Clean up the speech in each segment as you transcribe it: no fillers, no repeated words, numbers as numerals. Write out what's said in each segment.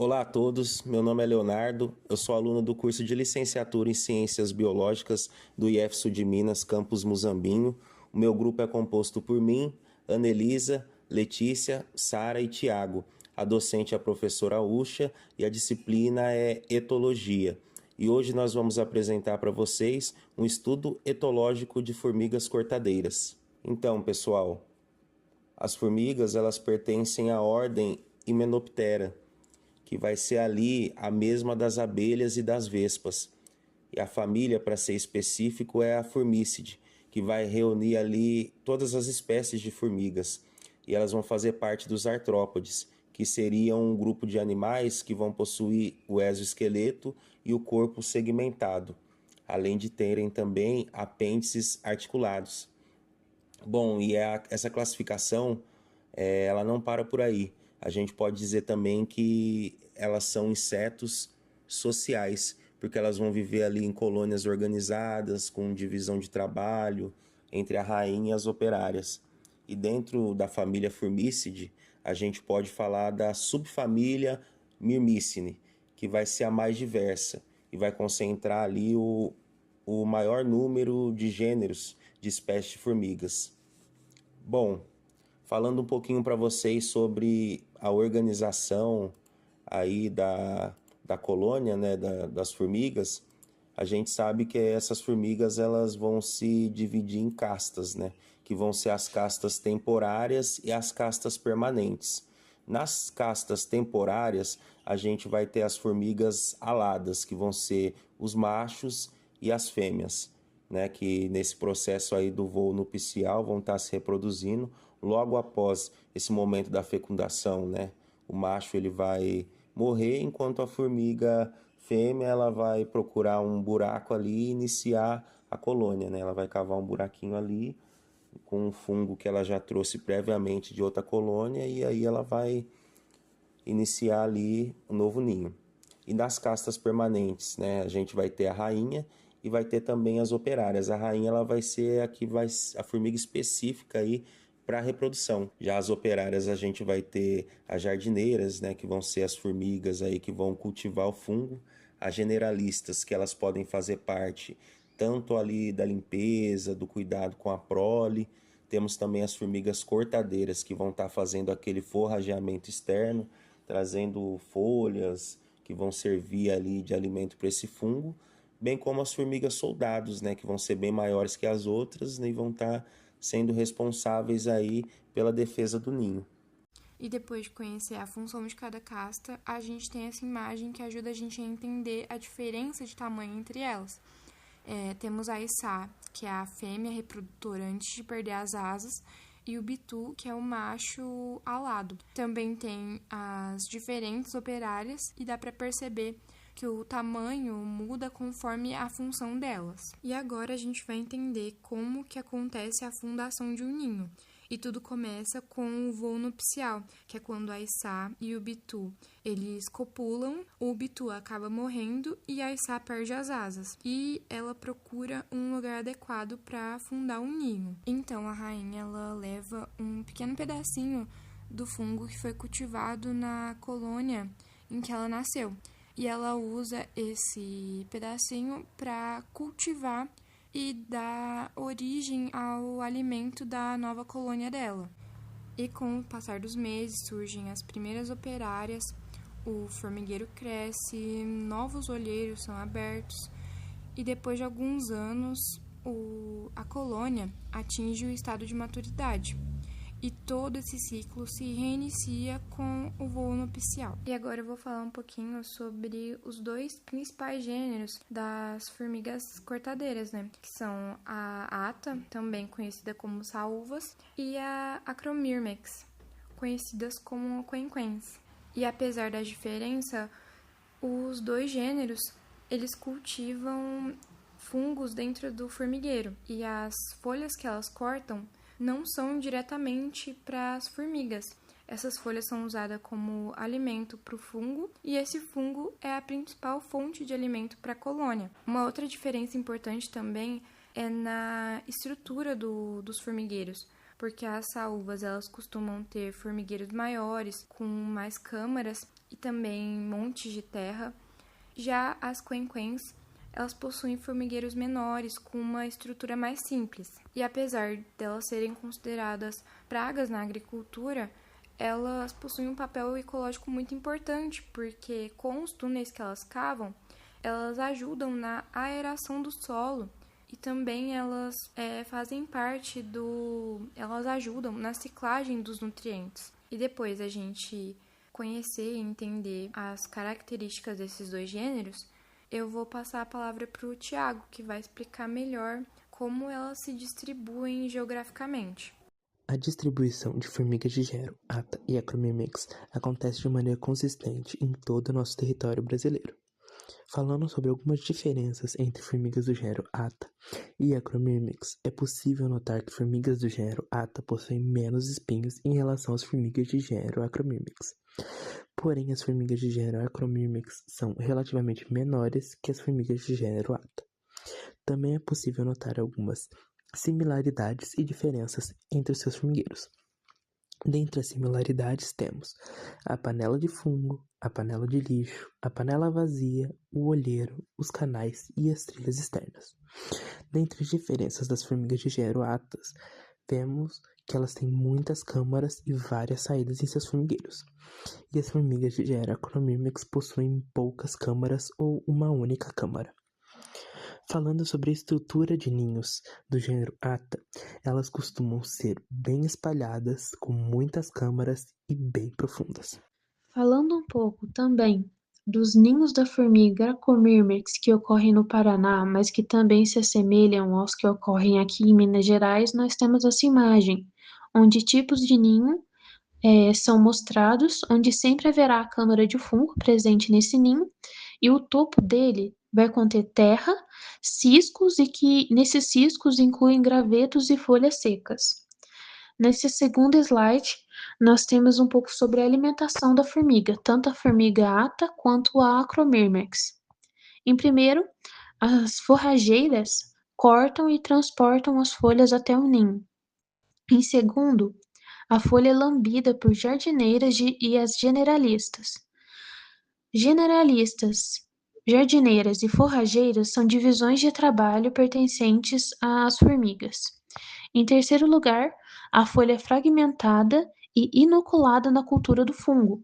Olá a todos, meu nome é Leonardo, eu sou aluno do curso de Licenciatura em Ciências Biológicas do IF Sul de Minas, campus Muzambinho. O meu grupo é composto por mim, Anelisa, Letícia, Sara e Tiago. A docente é a professora Ucha e a disciplina é Etologia. E hoje nós vamos apresentar para vocês um estudo etológico de formigas cortadeiras. Então, pessoal, as formigas elas pertencem à ordem Hymenoptera, que vai ser ali a mesma das abelhas e das vespas. E a família, para ser específico, é a Formicidae, que vai reunir ali todas as espécies de formigas. E elas vão fazer parte dos artrópodes, que seriam um grupo de animais que vão possuir o exoesqueleto e o corpo segmentado, além de terem também apêndices articulados. Bom, e essa classificação, ela não para por aí. A gente pode dizer também que elas são insetos sociais, porque elas vão viver ali em colônias organizadas, com divisão de trabalho entre a rainha e as operárias. E dentro da família Formicidae, a gente pode falar da subfamília Myrmicinae, que vai ser a mais diversa e vai concentrar ali o maior número de gêneros de espécies de formigas. Bom, falando um pouquinho para vocês sobre a organização aí da colônia, né, das formigas, a gente sabe que essas formigas elas vão se dividir em castas, né, que vão ser as castas temporárias e as castas permanentes. Nas castas temporárias, a gente vai ter as formigas aladas, que vão ser os machos e as fêmeas, né, que nesse processo aí do voo nupcial vão estar se reproduzindo. Logo após esse momento da fecundação, né, o macho ele vai morrer, enquanto a formiga fêmea ela vai procurar um buraco ali e iniciar a colônia, né? Ela vai cavar um buraquinho ali com um fungo que ela já trouxe previamente de outra colônia e aí ela vai iniciar ali um novo ninho. E nas castas permanentes, né, a gente vai ter a rainha e vai ter também as operárias. A rainha ela vai ser a formiga específica aí para a reprodução. Já as operárias a gente vai ter as jardineiras, né, que vão ser as formigas aí que vão cultivar o fungo. As generalistas, que elas podem fazer parte tanto ali da limpeza, do cuidado com a prole. Temos também as formigas cortadeiras, que vão estar fazendo aquele forrageamento externo, trazendo folhas que vão servir ali de alimento para esse fungo, bem como as formigas soldados, né, que vão ser bem maiores que as outras, né, e vão estar sendo responsáveis aí pela defesa do ninho. E depois de conhecer a função de cada casta, a gente tem essa imagem que ajuda a gente a entender a diferença de tamanho entre elas. Temos a Içá, que é a fêmea reprodutora antes de perder as asas, e o Bitu, que é o macho alado. Também tem as diferentes operárias e dá para perceber que o tamanho muda conforme a função delas. E agora a gente vai entender como que acontece a fundação de um ninho. E tudo começa com o voo nupcial, que é quando a Içá e o Bitu, eles copulam, o Bitu acaba morrendo e a Içá perde as asas. E ela procura um lugar adequado para fundar um ninho. Então a rainha ela leva um pequeno pedacinho do fungo que foi cultivado na colônia em que ela nasceu. E ela usa esse pedacinho para cultivar e dar origem ao alimento da nova colônia dela. E com o passar dos meses surgem as primeiras operárias, o formigueiro cresce, novos olheiros são abertos e depois de alguns anos a colônia atinge o estado de maturidade. E todo esse ciclo se reinicia com o voo nupcial. E agora eu vou falar um pouquinho sobre os dois principais gêneros das formigas cortadeiras, né? Que são a Ata, também conhecida como saúvas, e a Acromyrmex, conhecidas como quen-quens. E apesar da diferença, os dois gêneros, eles cultivam fungos dentro do formigueiro. E as folhas que elas cortam não são diretamente para as formigas. Essas folhas são usadas como alimento para o fungo e esse fungo é a principal fonte de alimento para a colônia. Uma outra diferença importante também é na estrutura dos formigueiros, porque as saúvas elas costumam ter formigueiros maiores, com mais câmaras e também montes de terra. Já as quen-quens, elas possuem formigueiros menores, com uma estrutura mais simples. E apesar delas serem consideradas pragas na agricultura, elas possuem um papel ecológico muito importante, porque com os túneis que elas cavam, elas ajudam na aeração do solo e também elas fazem parte elas ajudam na ciclagem dos nutrientes. E depois a gente conhecer e entender as características desses dois gêneros, eu vou passar a palavra para o Tiago, que vai explicar melhor como elas se distribuem geograficamente. A distribuição de formigas de gênero Atta e Acromyrmex acontece de maneira consistente em todo o nosso território brasileiro. Falando sobre algumas diferenças entre formigas do gênero Atta e Acromyrmex, é possível notar que formigas do gênero Atta possuem menos espinhos em relação às formigas de gênero Acromyrmex. Porém, as formigas de gênero Acromyrmex são relativamente menores que as formigas de gênero Atta. Também é possível notar algumas similaridades e diferenças entre os seus formigueiros. Dentre as similaridades temos a panela de fungo, a panela de lixo, a panela vazia, o olheiro, os canais e as trilhas externas. Dentre as diferenças das formigas de gênero Attas, vemos que elas têm muitas câmaras e várias saídas em seus formigueiros. E as formigas de gênero Acromyrmex possuem poucas câmaras ou uma única câmara. Falando sobre a estrutura de ninhos do gênero Atta, elas costumam ser bem espalhadas, com muitas câmaras e bem profundas. Falando um pouco também dos ninhos da formiga Acromyrmex que ocorrem no Paraná, mas que também se assemelham aos que ocorrem aqui em Minas Gerais, nós temos essa imagem, onde tipos de ninho são mostrados, onde sempre haverá a câmara de fungo presente nesse ninho, e o topo dele vai conter terra, ciscos, e que nesses ciscos incluem gravetos e folhas secas. Nesse segundo slide, nós temos um pouco sobre a alimentação da formiga, tanto a formiga Atta quanto a Acromyrmex. Em primeiro, as forrageiras cortam e transportam as folhas até o ninho. Em segundo, a folha é lambida por jardineiras e as generalistas. Generalistas, jardineiras e forrageiras são divisões de trabalho pertencentes às formigas. Em terceiro lugar, a folha é fragmentada e inoculada na cultura do fungo.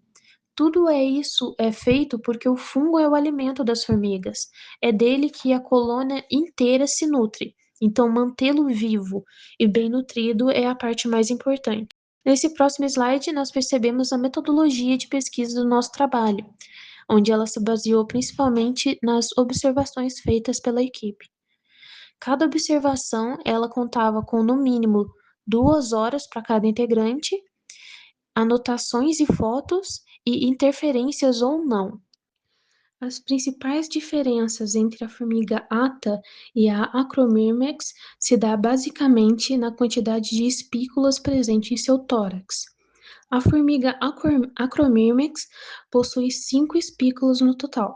Tudo isso é feito porque o fungo é o alimento das formigas. É dele que a colônia inteira se nutre. Então, mantê-lo vivo e bem nutrido é a parte mais importante. Nesse próximo slide, nós percebemos a metodologia de pesquisa do nosso trabalho, onde ela se baseou principalmente nas observações feitas pela equipe. Cada observação, ela contava com no mínimo 2 horas para cada integrante, anotações e fotos e interferências ou não. As principais diferenças entre a formiga Atta e a Acromyrmex se dá basicamente na quantidade de espículas presentes em seu tórax. A formiga Acromyrmex possui 5 espículos no total.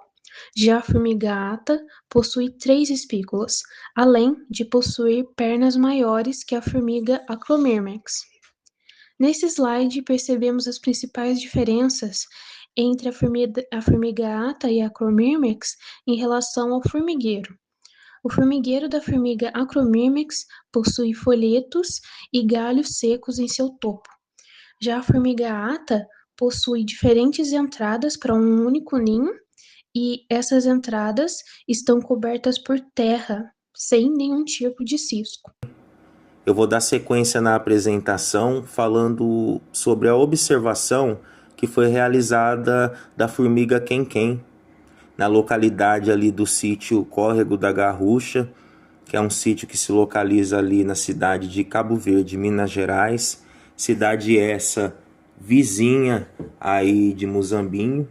Já a formiga Atta possui 3 espículas, além de possuir pernas maiores que a formiga Acromyrmex. Nesse slide, percebemos as principais diferenças entre a formiga Atta e a Acromyrmex em relação ao formigueiro. O formigueiro da formiga Acromyrmex possui folhetos e galhos secos em seu topo. Já a formiga Atta possui diferentes entradas para um único ninho e essas entradas estão cobertas por terra, sem nenhum tipo de cisco. Eu vou dar sequência na apresentação falando sobre a observação que foi realizada da formiga quen-quen na localidade ali do sítio Córrego da Garrucha, que é um sítio que se localiza ali na cidade de Cabo Verde, Minas Gerais, cidade essa vizinha aí de Muzambinho.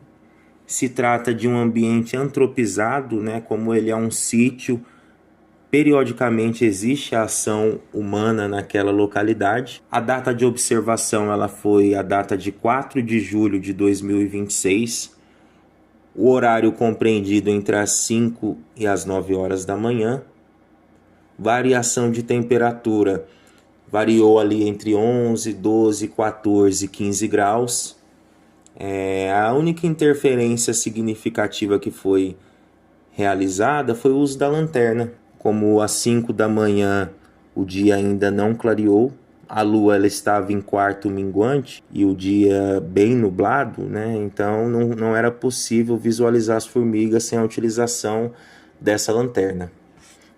Se trata de um ambiente antropizado, né? Como ele é um sítio, periodicamente existe a ação humana naquela localidade. A data de observação ela foi a data de 4 de julho de 2026. O horário compreendido entre as 5 e as 9 horas da manhã. Variação de temperatura variou ali entre 11, 12, 14 e 15 graus. A única interferência significativa que foi realizada foi o uso da lanterna. Como às 5 da manhã o dia ainda não clareou, a lua ela estava em quarto minguante e o dia bem nublado, né? Então não era possível visualizar as formigas sem a utilização dessa lanterna.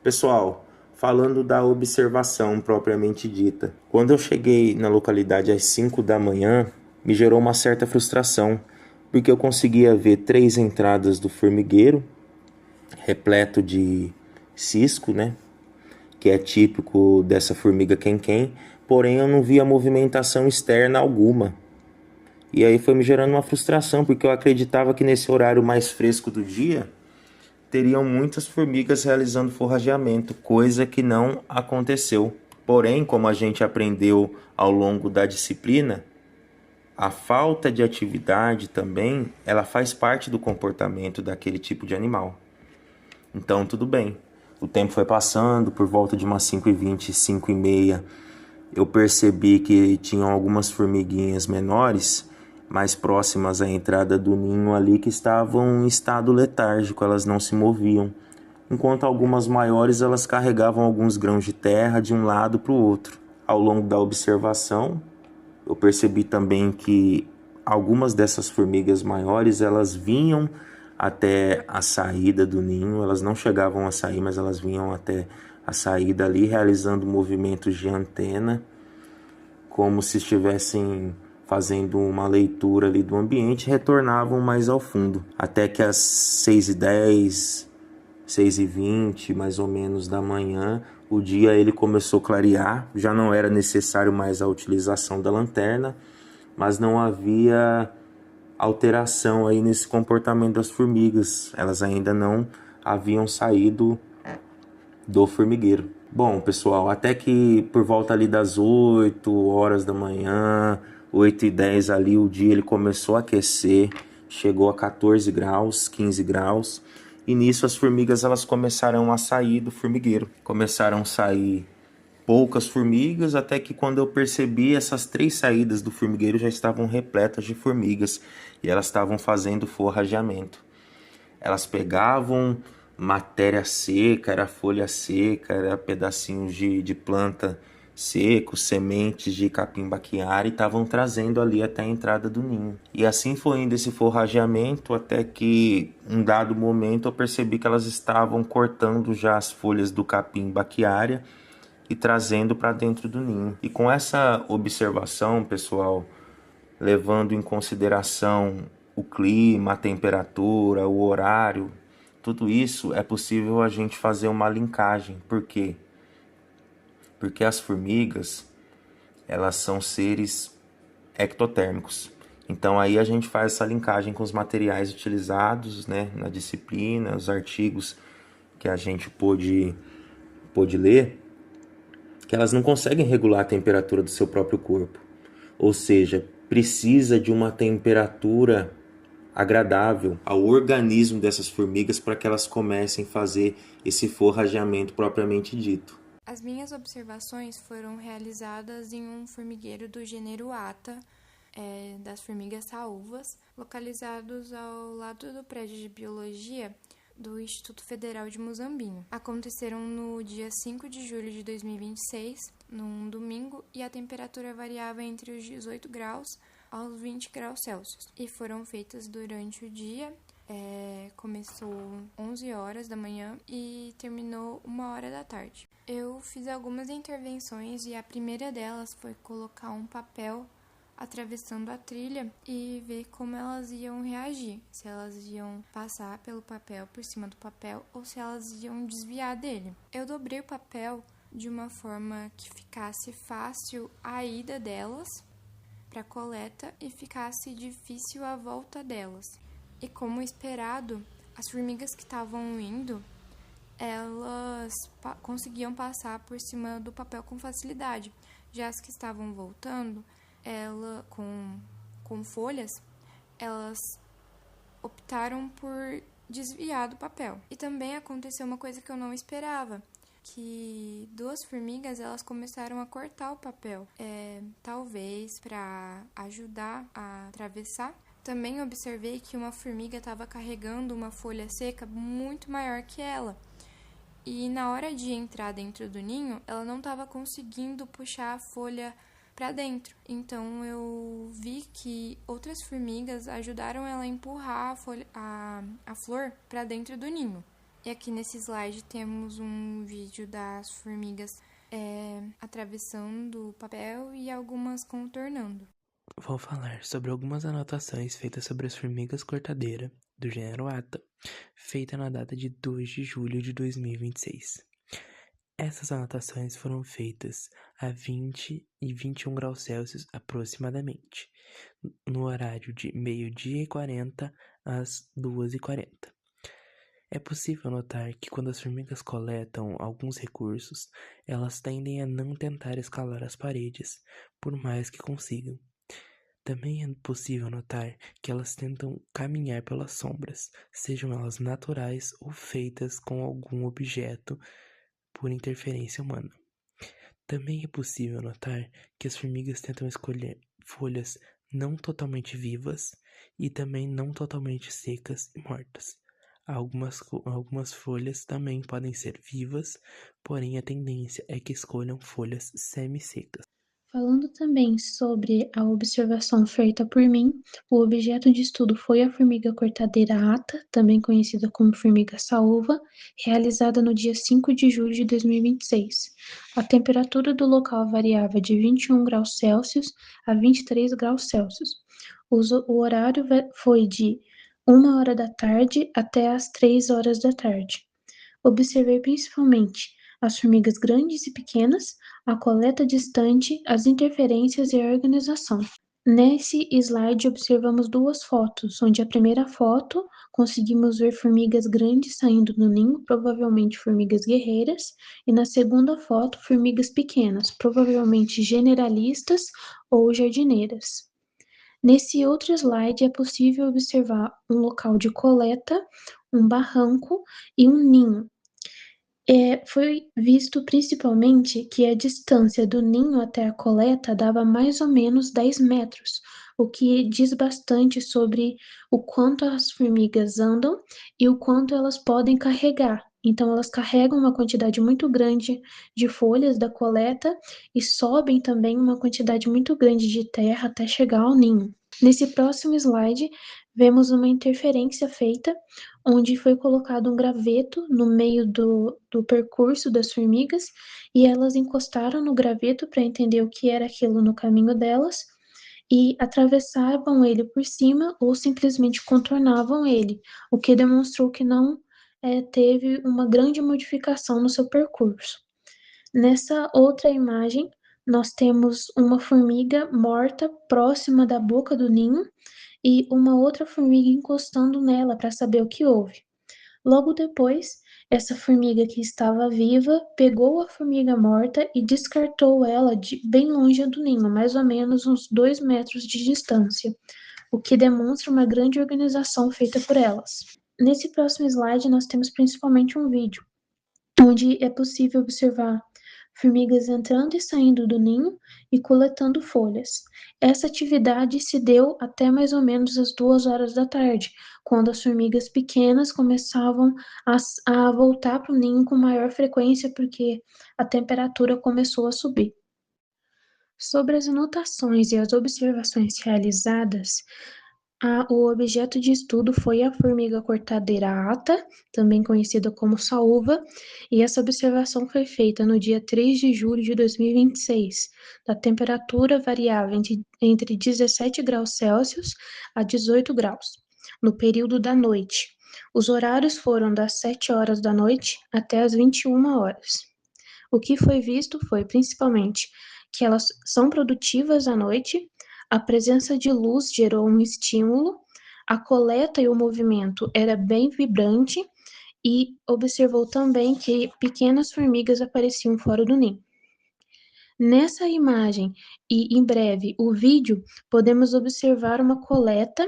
Pessoal, falando da observação propriamente dita, quando eu cheguei na localidade às 5 da manhã, me gerou uma certa frustração, porque eu conseguia ver 3 entradas do formigueiro, repleto de cisco, né? Que é típico dessa formiga quem-quem, porém eu não via movimentação externa alguma. E aí foi me gerando uma frustração, porque eu acreditava que nesse horário mais fresco do dia, teriam muitas formigas realizando forrageamento, coisa que não aconteceu. Porém, como a gente aprendeu ao longo da disciplina, a falta de atividade também, ela faz parte do comportamento daquele tipo de animal. Então, tudo bem. O tempo foi passando, por volta de umas 5h20, 5h30, eu percebi que tinham algumas formiguinhas menores, mais próximas à entrada do ninho ali, que estavam em estado letárgico, elas não se moviam. Enquanto algumas maiores, elas carregavam alguns grãos de terra de um lado para o outro. Ao longo da observação, eu percebi também que algumas dessas formigas maiores, elas vinham até a saída do ninho, elas não chegavam a sair, mas elas vinham até a saída ali, realizando movimentos de antena, como se estivessem fazendo uma leitura ali do ambiente, retornavam mais ao fundo, até que às 6h10, 6h20, mais ou menos da manhã, o dia ele começou a clarear, já não era necessário mais a utilização da lanterna, mas não havia alteração aí nesse comportamento das formigas, elas ainda não haviam saído do formigueiro. Bom, pessoal, até que por volta ali das 8 horas da manhã, 8h10 ali, o dia ele começou a aquecer, chegou a 14 graus, 15 graus, e nisso as formigas elas começaram a sair do formigueiro. Começaram a sair poucas formigas, até que quando eu percebi, essas 3 saídas do formigueiro já estavam repletas de formigas, e elas estavam fazendo forrageamento. Elas pegavam matéria seca, era folha seca, era pedacinhos de planta seco, sementes de capim-baquiara, e estavam trazendo ali até a entrada do ninho. E assim foi indo esse forrageamento, até que em dado momento eu percebi que elas estavam cortando já as folhas do capim-baquiara e trazendo para dentro do ninho. E com essa observação, pessoal, levando em consideração o clima, a temperatura, o horário, tudo isso é possível a gente fazer uma linkagem. Por quê? Porque as formigas, elas são seres ectotérmicos. Então aí a gente faz essa linkagem com os materiais utilizados, né, na disciplina, os artigos que a gente pôde ler, que elas não conseguem regular a temperatura do seu próprio corpo. Ou seja, precisa de uma temperatura agradável ao organismo dessas formigas para que elas comecem a fazer esse forrageamento propriamente dito. As minhas observações foram realizadas em um formigueiro do gênero Atta, das formigas saúvas, localizados ao lado do prédio de biologia do Instituto Federal de Muzambinho. Aconteceram no dia 5 de julho de 2026, num domingo, e a temperatura variava entre os 18 graus aos 20 graus Celsius. E foram feitas durante o dia, começou 11 horas da manhã e terminou 1 hora da tarde. Eu fiz algumas intervenções e a primeira delas foi colocar um papel atravessando a trilha e ver como elas iam reagir, se elas iam passar pelo papel, por cima do papel, ou se elas iam desviar dele. Eu dobrei o papel de uma forma que ficasse fácil a ida delas para a coleta e ficasse difícil a volta delas. E como esperado, as formigas que estavam indo, elas conseguiam passar por cima do papel com facilidade. Já as que estavam voltando, com folhas, elas optaram por desviar do papel. E também aconteceu uma coisa que eu não esperava. que 2 formigas elas começaram a cortar o papel, talvez para ajudar a atravessar. Também observei que uma formiga estava carregando uma folha seca muito maior que ela. E na hora de entrar dentro do ninho, ela não estava conseguindo puxar a folha para dentro. Então eu vi que outras formigas ajudaram ela a empurrar a flor para dentro do ninho. E aqui nesse slide temos um vídeo das formigas atravessando o papel e algumas contornando. Vou falar sobre algumas anotações feitas sobre as formigas cortadeira do gênero Atta, feita na data de 2 de julho de 2026. Essas anotações foram feitas a 20 e 21 graus Celsius aproximadamente, no horário de 12h40 às 2h40. É possível notar que quando as formigas coletam alguns recursos, elas tendem a não tentar escalar as paredes, por mais que consigam. Também é possível notar que elas tentam caminhar pelas sombras, sejam elas naturais ou feitas com algum objeto por interferência humana. Também é possível notar que as formigas tentam escolher folhas não totalmente vivas e também não totalmente secas e mortas. Algumas folhas também podem ser vivas, porém a tendência é que escolham folhas semi-secas. Falando também sobre a observação feita por mim, o objeto de estudo foi a formiga cortadeira Atta, também conhecida como formiga saúva, realizada no dia 5 de julho de 2026. A temperatura do local variava de 21 graus Celsius a 23 graus Celsius. O horário foi de 1h da tarde até às 3h da tarde. Observei principalmente as formigas grandes e pequenas, a coleta distante, as interferências e a organização. Nesse slide observamos 2 fotos, onde a primeira foto conseguimos ver formigas grandes saindo do ninho, provavelmente formigas guerreiras, e na segunda foto formigas pequenas, provavelmente generalistas ou jardineiras. Nesse outro slide é possível observar um local de coleta, um barranco e um ninho. Foi visto principalmente que a distância do ninho até a coleta dava mais ou menos 10 metros, o que diz bastante sobre o quanto as formigas andam e o quanto elas podem carregar. Então, elas carregam uma quantidade muito grande de folhas da coleta e sobem também uma quantidade muito grande de terra até chegar ao ninho. Nesse próximo slide, vemos uma interferência feita, onde foi colocado um graveto no meio do percurso das formigas e elas encostaram no graveto para entender o que era aquilo no caminho delas e atravessavam ele por cima ou simplesmente contornavam ele, o que demonstrou que não teve uma grande modificação no seu percurso. Nessa outra imagem, nós temos uma formiga morta próxima da boca do ninho e uma outra formiga encostando nela para saber o que houve. Logo depois, essa formiga que estava viva pegou a formiga morta e descartou ela bem longe do ninho, mais ou menos uns 2 metros de distância, o que demonstra uma grande organização feita por elas. Nesse próximo slide, nós temos principalmente um vídeo, onde é possível observar formigas entrando e saindo do ninho e coletando folhas. Essa atividade se deu até mais ou menos às 2h da tarde, quando as formigas pequenas começavam a voltar para o ninho com maior frequência, porque a temperatura começou a subir. Sobre as anotações e as observações realizadas, o objeto de estudo foi a formiga cortadeira Atta, também conhecida como saúva, e essa observação foi feita no dia 3 de julho de 2026. A temperatura variava entre 17 graus Celsius a 18 graus, no período da noite. Os horários foram das 7h da noite até as 21h. O que foi visto foi, principalmente, que elas são produtivas à noite, a presença de luz gerou um estímulo, a coleta e o movimento era bem vibrante e observou também que pequenas formigas apareciam fora do ninho. Nessa imagem e em breve o vídeo, podemos observar uma coleta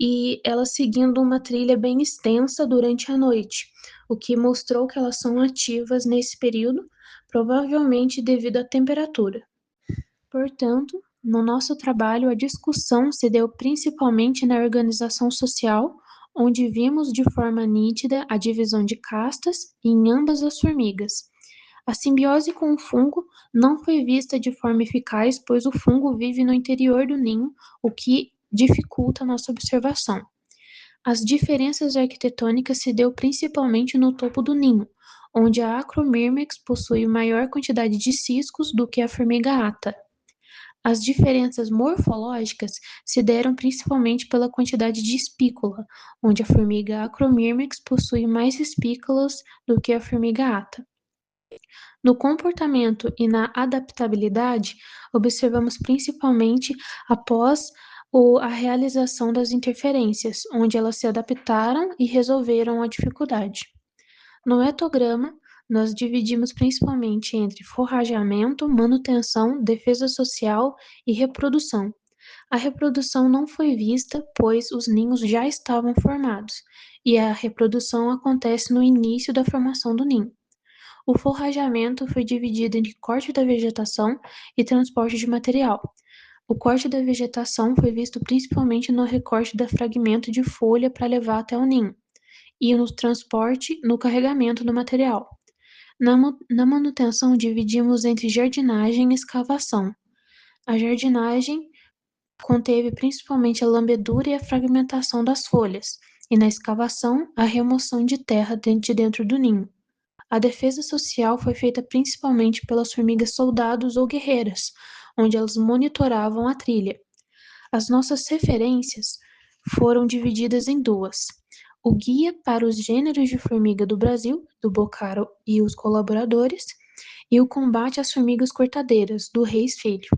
e elas seguindo uma trilha bem extensa durante a noite, o que mostrou que elas são ativas nesse período, provavelmente devido à temperatura. Portanto, no nosso trabalho, a discussão se deu principalmente na organização social, onde vimos de forma nítida a divisão de castas em ambas as formigas. A simbiose com o fungo não foi vista de forma eficaz, pois o fungo vive no interior do ninho, o que dificulta a nossa observação. As diferenças arquitetônicas se deu principalmente no topo do ninho, onde a Acromyrmex possui maior quantidade de ciscos do que a formiga ata. As diferenças morfológicas se deram principalmente pela quantidade de espícula, onde a formiga Acromyrmex possui mais espículas do que a formiga ata. No comportamento e na adaptabilidade, observamos principalmente após a realização das interferências, onde elas se adaptaram e resolveram a dificuldade. No etograma, nós dividimos principalmente entre forrageamento, manutenção, defesa social e reprodução. A reprodução não foi vista, pois os ninhos já estavam formados, e a reprodução acontece no início da formação do ninho. O forrageamento foi dividido entre corte da vegetação e transporte de material. O corte da vegetação foi visto principalmente no recorte do fragmento de folha para levar até o ninho, e no transporte, no carregamento do material. Na manutenção, dividimos entre jardinagem e escavação. A jardinagem conteve principalmente a lambedura e a fragmentação das folhas, e na escavação, a remoção de terra de dentro do ninho. A defesa social foi feita principalmente pelas formigas soldados ou guerreiras, onde elas monitoravam a trilha. As nossas referências foram divididas em duas: o Guia para os Gêneros de Formiga do Brasil, do Boccaro e os colaboradores, e o Combate às Formigas Cortadeiras, do Reis Filho.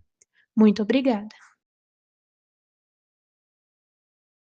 Muito obrigada!